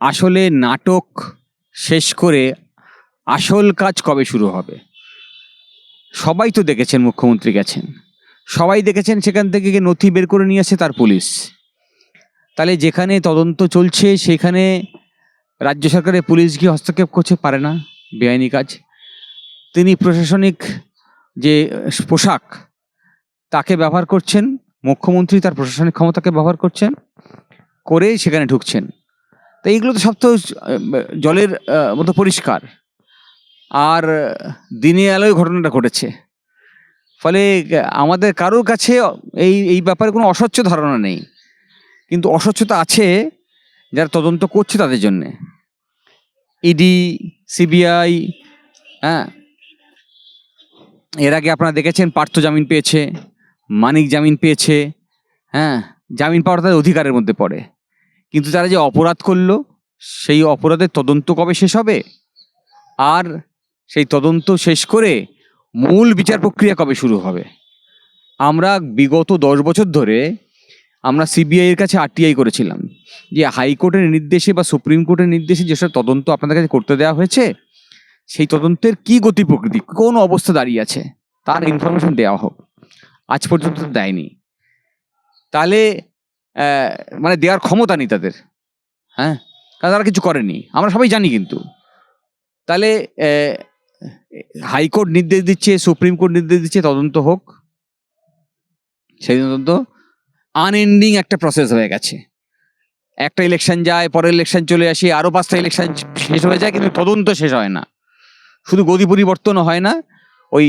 আসলে নাটক শেষ করে আসল কাজ কবে শুরু হবে? সবাই তো দেখেছেন মুখ্যমন্ত্রী গেছেন। সবাই দেখেছেন সেখান থেকে গিয়ে নথি বের করে নিয়ে আসে তার পুলিশ। তাহলে যেখানে তদন্ত চলছে সেখানে রাজ্য সরকারের পুলিশ গিয়ে হস্তক্ষেপ করতে পারে না, বেআইনি কাজ। তিনি প্রশাসনিক যে পোশাক তাকে ব্যবহার করছেন, মুখ্যমন্ত্রী তার প্রশাসনিক ক্ষমতাকে ব্যবহার করছেন, করে সেখানে ঢুকছেন। তো এইগুলো তো সব তো জলের মতো পরিষ্কার। আর দিনে আলোয় ঘটনাটা ঘটেছে। ফলে আমাদের কারোর কাছে এই ব্যাপারে কোনো অস্বচ্ছ ধারণা নেই, কিন্তু অস্বচ্ছতা আছে যারা তদন্ত করছে তাদের জন্যে। ইডি, সিবিআই, হ্যাঁ, এর আগে আপনারা দেখেছেন পার্থ জামিন পেয়েছে, মানিক জামিন পেয়েছে, হ্যাঁ, জামিন পাওয়াটা তাদের অধিকারের মধ্যে পড়ে। কিন্তু তারা যে অপরাধ করলো সেই অপরাধের তদন্ত কবে শেষ হবে, আর সেই তদন্ত শেষ করে মূল বিচার প্রক্রিয়া কবে শুরু হবে? আমরা বিগত 10 বছর ধরে আমরা সিবিআইয়ের কাছে আরটিআই করেছিলাম যে হাইকোর্টের নির্দেশে বা সুপ্রিম কোর্টের নির্দেশে যেসব তদন্ত আপনাদের কাছে করতে দেওয়া হয়েছে সেই তদন্তের কি গতি প্রকৃতি, কোন অবস্থা দাঁড়িয়ে আছে তার ইনফরমেশন দেওয়া হোক। আজ পর্যন্ত দেয়নি। তাহলে মানে দেওয়ার ক্ষমতা নেই তাদের, হ্যাঁ, কারণ তারা কিছু করেনি, আমরা সবাই জানি। কিন্তু তাহলে হাইকোর্ট নির্দেশ দিচ্ছে, সুপ্রিম কোর্ট নির্দেশ দিচ্ছে তদন্ত হোক। সেই তদন্ত আনএন্ডিং একটা প্রসেস হয়ে গেছে। একটা ইলেকশন যায়, পরের ইলেকশন চলে আসে, আরও 5টা ইলেকশন শেষ হয়ে যায়, কিন্তু তদন্ত শেষ হয় না। শুধু গদি পরিবর্তনও হয় না, ওই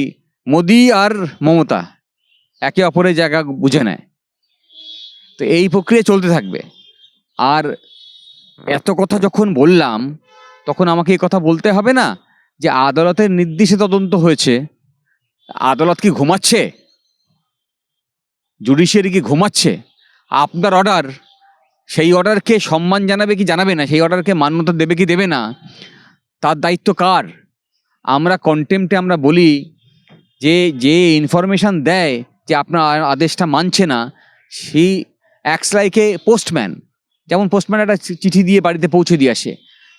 মোদি আর মমতা একে অপরের জায়গা বুঝে নেয়। তো এই প্রক্রিয়া চলতে থাকবে। আর এত কথা যখন বললাম তখন আমাকে এই কথা বলতে হবে না যে আদালতের নির্দেশে তদন্ত হয়েছে। আদালত কি ঘুমাচ্ছে? জুডিশিয়ারি কি ঘুমাচ্ছে? আপনার অর্ডার, সেই অর্ডারকে সম্মান জানাবে কি জানাবে না, সেই অর্ডারকে মান্যতা দেবে কি দেবে না, তার দায়িত্ব কার? আমরা কন্টেম্পটে আমরা বলি যে ইনফরমেশান দেয় যে আপনার আদেশটা মানছে না, সেই অ্যাক্টস লাইক এ পোস্টম্যান। যেমন পোস্টম্যান একটা চিঠি দিয়ে বাড়িতে পৌঁছে দিয়ে আসে।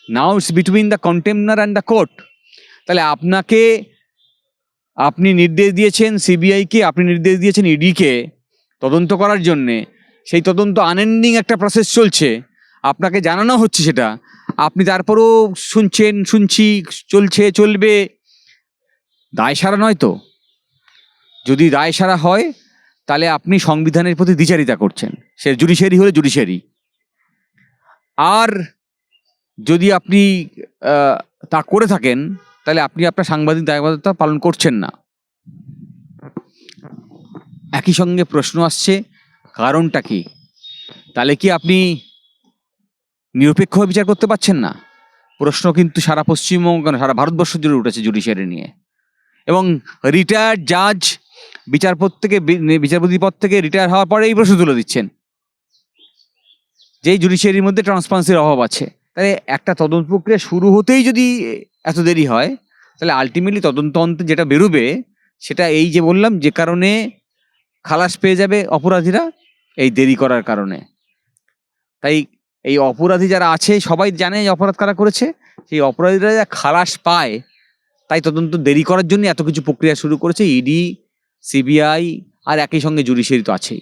Now it's between the contemnor and the court. তাহলে আপনি নির্দেশ দিয়েছেন সিবিআইকে, আপনি নির্দেশ দিয়েছেন ইডিকে তদন্ত করার জন্যে। সেই তদন্ত আনএন্ডিং একটা প্রসেস চলছে, আপনাকে জানানো হচ্ছে সেটা, আপনি তারপরও শুনছি, চলবে। দায় সারা নয় তো? যদি দায় সারা হয় তাহলে আপনি সংবিধানের প্রতি দ্বিচারিতা করছেন। সে জুডিশিয়ারি হলে জুডিশিয়ারি। আর যদি আপনি তা করে থাকেন তাহলে আপনি আপনার সাংবাদিক দায়বদ্ধতা পালন করছেন না। একই সঙ্গে প্রশ্ন আসছে, কারণটা কি? তাহলে কি আপনি নিরপেক্ষ বিচার করতে পারছেন না? প্রশ্ন কিন্তু সারা পশ্চিমবঙ্গ, সারা ভারতবর্ষ জুড়ে উঠেছে জুডিশিয়ারি নিয়ে। এবং রিটায়ার্ড জাজ বিচারপতি পদ থেকে রিটায়ার হওয়ার পরে এই প্রশ্ন তুলে দিচ্ছেন যে জুডিশিয়ারির মধ্যে ট্রান্সপারেন্সির অভাব আছে। তাহলে একটা তদন্ত প্রক্রিয়া শুরু হতেই যদি এত দেরি হয়, তাহলে আলটিমেটলি তদন্ত অন্তে যেটা বেরোবে সেটা এই যে বললাম, যে কারণে খালাস পেয়ে যাবে অপরাধীরা এই দেরি করার কারণে। তাই এই অপরাধী যারা আছে সবাই জানে যে অপরাধ কারা করেছে, সেই অপরাধীরা যা খালাস পায়, তাই তদন্ত দেরি করার জন্য এত কিছু প্রক্রিয়া শুরু করেছে ইডি, সিবিআই, আর একই সঙ্গে জুডিশিয়ারি তো আছেই।